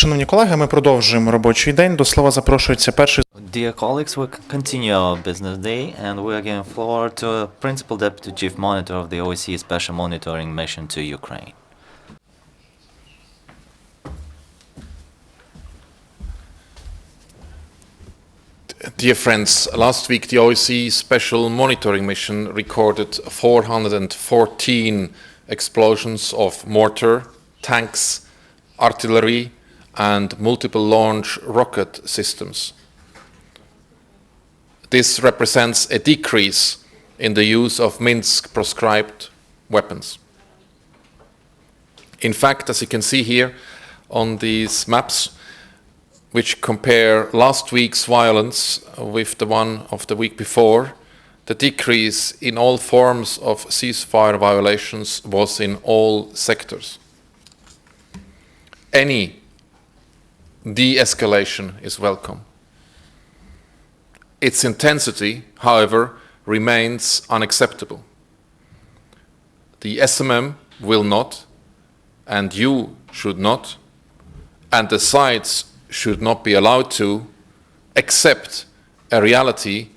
Шановні колеги, ми продовжуємо робочий день. До слова запрошується перший. Dear colleagues, we continue our business day, and we are giving floor to Principal Deputy Chief Monitor of the OSCE Special Monitoring Mission to Ukraine. Dear friends, last week the OSCE Special Monitoring Mission recorded 414 explosions of mortar, tanks, artillery, and multiple launch rocket systems. This represents a decrease in the use of Minsk proscribed weapons. In fact, as you can see here on these maps, which compare last week's violence with the one of the week before, the decrease in all forms of ceasefire violations was in all sectors. Any de-escalation is welcome. Its intensity, however, remains unacceptable. The SMM will not, and you should not, and the sides should not be allowed to accept a reality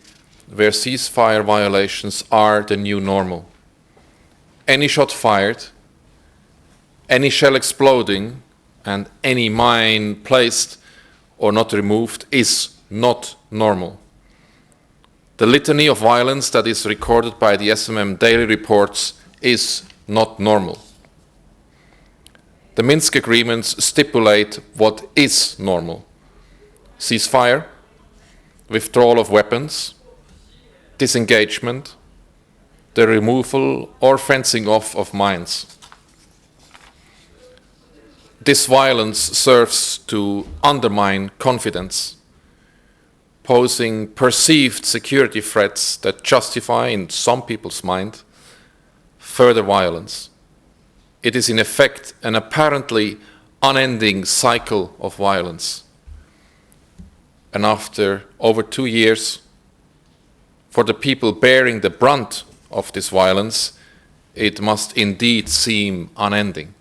where ceasefire violations are the new normal. Any shot fired, any shell exploding, and any mine placed or not removed is not normal. The litany of violence that is recorded by the SMM daily reports is not normal. The Minsk agreements stipulate what is normal: ceasefire, withdrawal of weapons, disengagement, the removal or fencing off of mines. This violence serves to undermine confidence, posing perceived security threats that justify, in some people's mind, further violence. It is in effect an apparently unending cycle of violence. And after over 2 years, for the people bearing the brunt of this violence, it must indeed seem unending.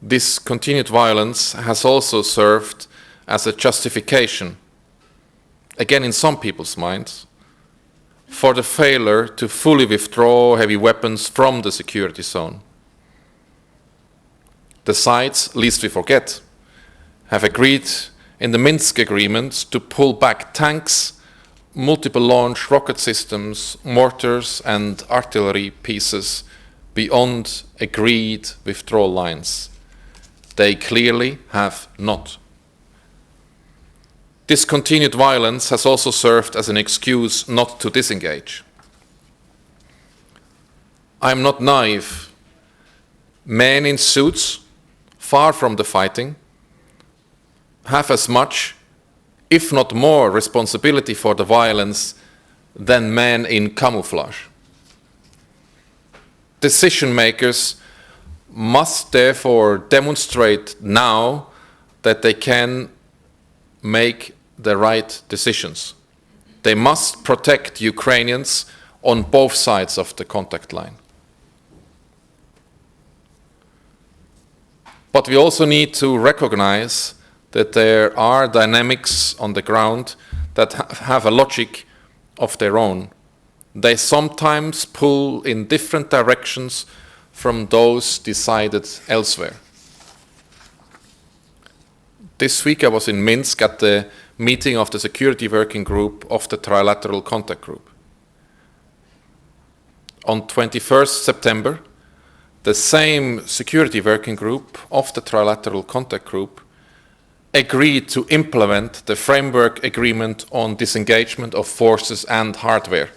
This continued violence has also served as a justification, again in some people's minds, for the failure to fully withdraw heavy weapons from the security zone. The sides, lest we forget, have agreed in the Minsk agreements to pull back tanks, multiple launch rocket systems, mortars, and artillery pieces beyond agreed withdrawal lines. They clearly have not. This continued violence has also served as an excuse not to disengage. I am not naive. Men in suits, far from the fighting, have as much, if not more, responsibility for the violence than men in camouflage. Decision makers must therefore demonstrate now that they can make the right decisions. They must protect Ukrainians on both sides of the contact line. But we also need to recognize that there are dynamics on the ground that have a logic of their own. They sometimes pull in different directions from those decided elsewhere. This week I was in Minsk at the meeting of the Security Working Group of the Trilateral Contact Group. On 21st September, the same Security Working Group of the Trilateral Contact Group agreed to implement the Framework Agreement on Disengagement of Forces and Hardware.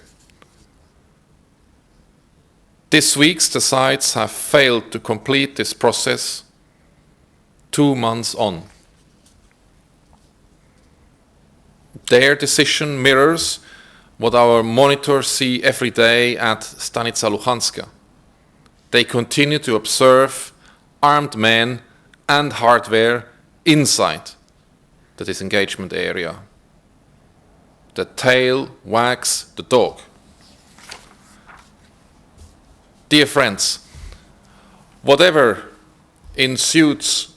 This week, the sides have failed to complete this process 2 months on. Their decision mirrors what our monitors see every day at Stanica Luhanska. They continue to observe armed men and hardware inside the disengagement area. The tail wags the dog. Dear friends, whatever in suits,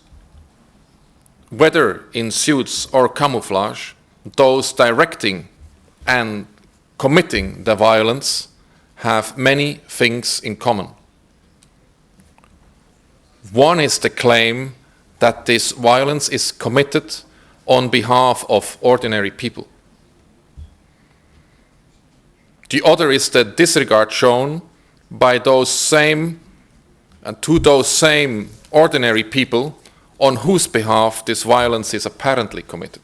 whether in suits or camouflage, those directing and committing the violence have many things in common. One is the claim that this violence is committed on behalf of ordinary people. The other is the disregard shown by those same and to those same ordinary people on whose behalf this violence is apparently committed.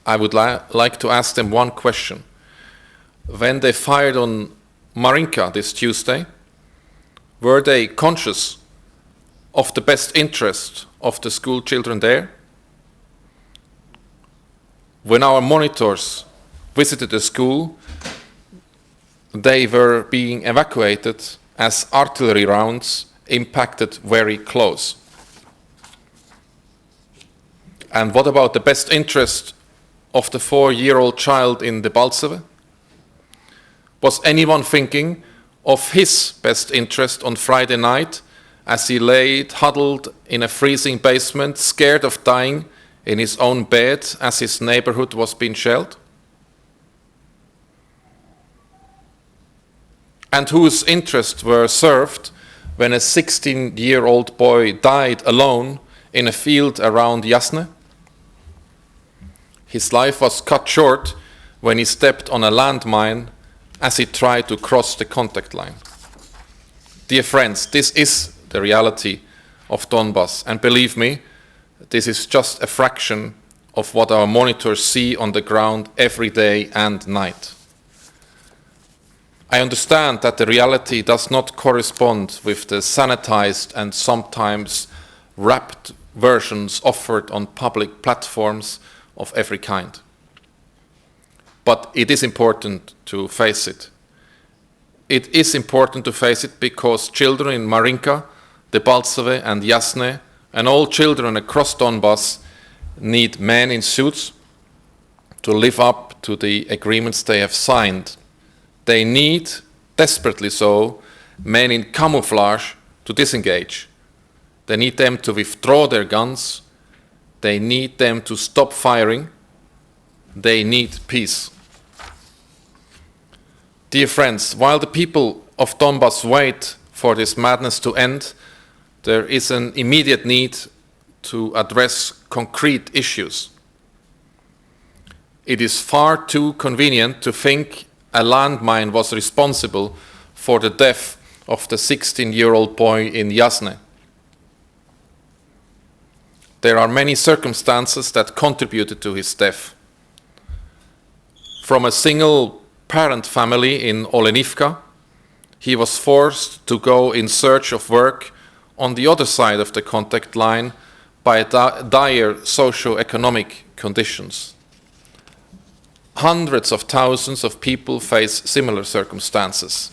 I would like to ask them one question. When they fired on Marinka this Tuesday, were they conscious of the best interest of the school children there? When our monitors visited the school, they were being evacuated as artillery rounds impacted very close. And what about the best interest of the 4-year-old child in Debaltseve? Was anyone thinking of his best interest on Friday night as he lay huddled in a freezing basement, scared of dying in his own bed as his neighborhood was being shelled? And whose interests were served when a 16-year-old boy died alone in a field around Jasne? His life was cut short when he stepped on a landmine as he tried to cross the contact line. Dear friends, this is the reality of Donbass, and believe me, this is just a fraction of what our monitors see on the ground every day and night. I understand that the reality does not correspond with the sanitized and sometimes wrapped versions offered on public platforms of every kind. But it is important to face it. It is important to face it because children in Marinka, Debaltseve and Jasne, and all children across Donbass need men in suits to live up to the agreements they have signed. They need, desperately so, men in camouflage to disengage. They need them to withdraw their guns. They need them to stop firing. They need peace. Dear friends, while the people of Donbass wait for this madness to end, there is an immediate need to address concrete issues. It is far too convenient to think a landmine was responsible for the death of the 16-year-old boy in Jasne. There are many circumstances that contributed to his death. From a single-parent family in Olenivka, he was forced to go in search of work on the other side of the contact line by dire socio-economic conditions. Hundreds of thousands of people face similar circumstances.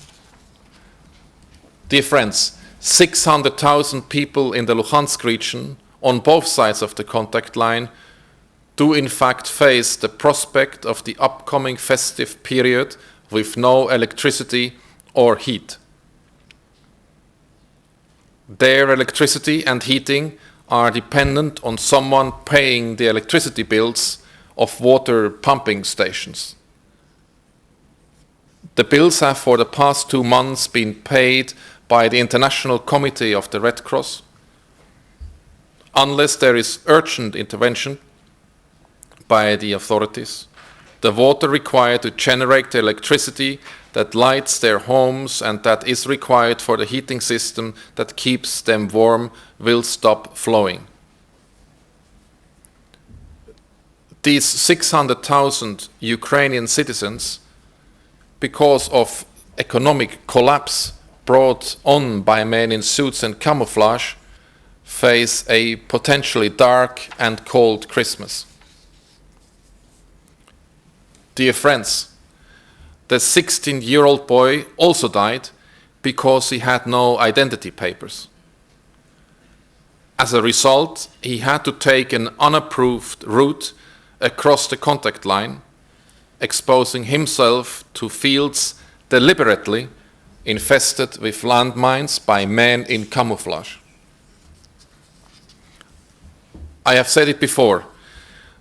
Dear friends, 600,000 people in the Luhansk region on both sides of the contact line do in fact face the prospect of the upcoming festive period with no electricity or heat. Their electricity and heating are dependent on someone paying the electricity bills of water pumping stations. The bills have for the past 2 months been paid by the International Committee of the Red Cross. Unless there is urgent intervention by the authorities, the water required to generate the electricity that lights their homes and that is required for the heating system that keeps them warm will stop flowing. These 600,000 Ukrainian citizens, because of economic collapse brought on by men in suits and camouflage, face a potentially dark and cold Christmas. Dear friends, the 16-year-old boy also died because he had no identity papers. As a result, he had to take an unapproved route across the contact line, exposing himself to fields deliberately infested with landmines by men in camouflage. I have said it before,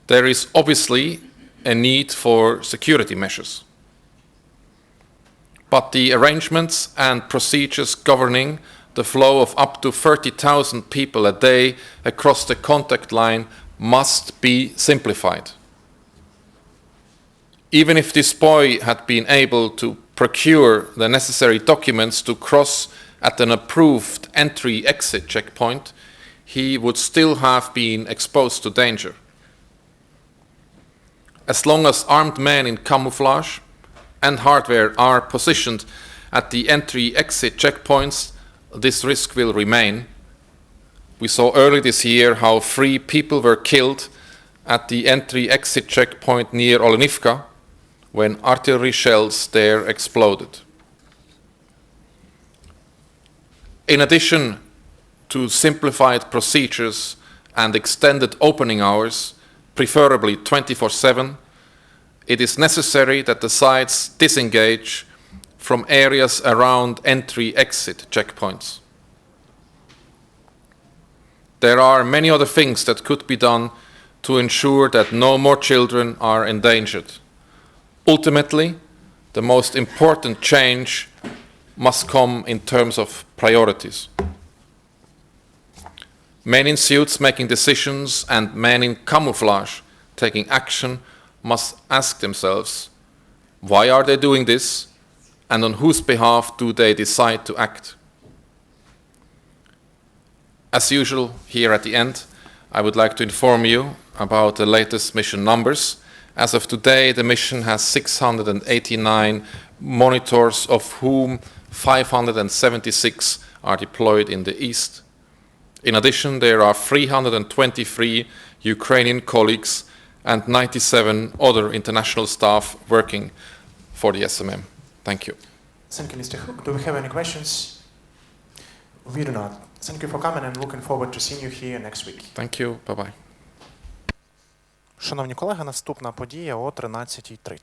there is obviously a need for security measures. But the arrangements and procedures governing the flow of up to 30,000 people a day across the contact line must be simplified. Even if this boy had been able to procure the necessary documents to cross at an approved entry-exit checkpoint, he would still have been exposed to danger. As long as armed men in camouflage and hardware are positioned at the entry-exit checkpoints, this risk will remain. We saw early this year how 3 people were killed at the entry-exit checkpoint near Olenivka when artillery shells there exploded. In addition to simplified procedures and extended opening hours, preferably 24/7, it is necessary that the sites disengage from areas around entry-exit checkpoints. There are many other things that could be done to ensure that no more children are endangered. Ultimately, the most important change must come in terms of priorities. Men in suits making decisions and men in camouflage taking action must ask themselves, why are they doing this, and on whose behalf do they decide to act? As usual, here at the end, I would like to inform you about the latest mission numbers. As of today, the mission has 689 monitors, of whom 576 are deployed in the east. In addition, there are 323 Ukrainian colleagues and 97 other international staff working for the SMM. Thank you. Thank you, Mr. Hook. Do we have any questions? We do not. Thank you for coming and looking forward to seeing you here next week. Thank you. Bye-bye. Шановні колеги, наступна подія о 13:30.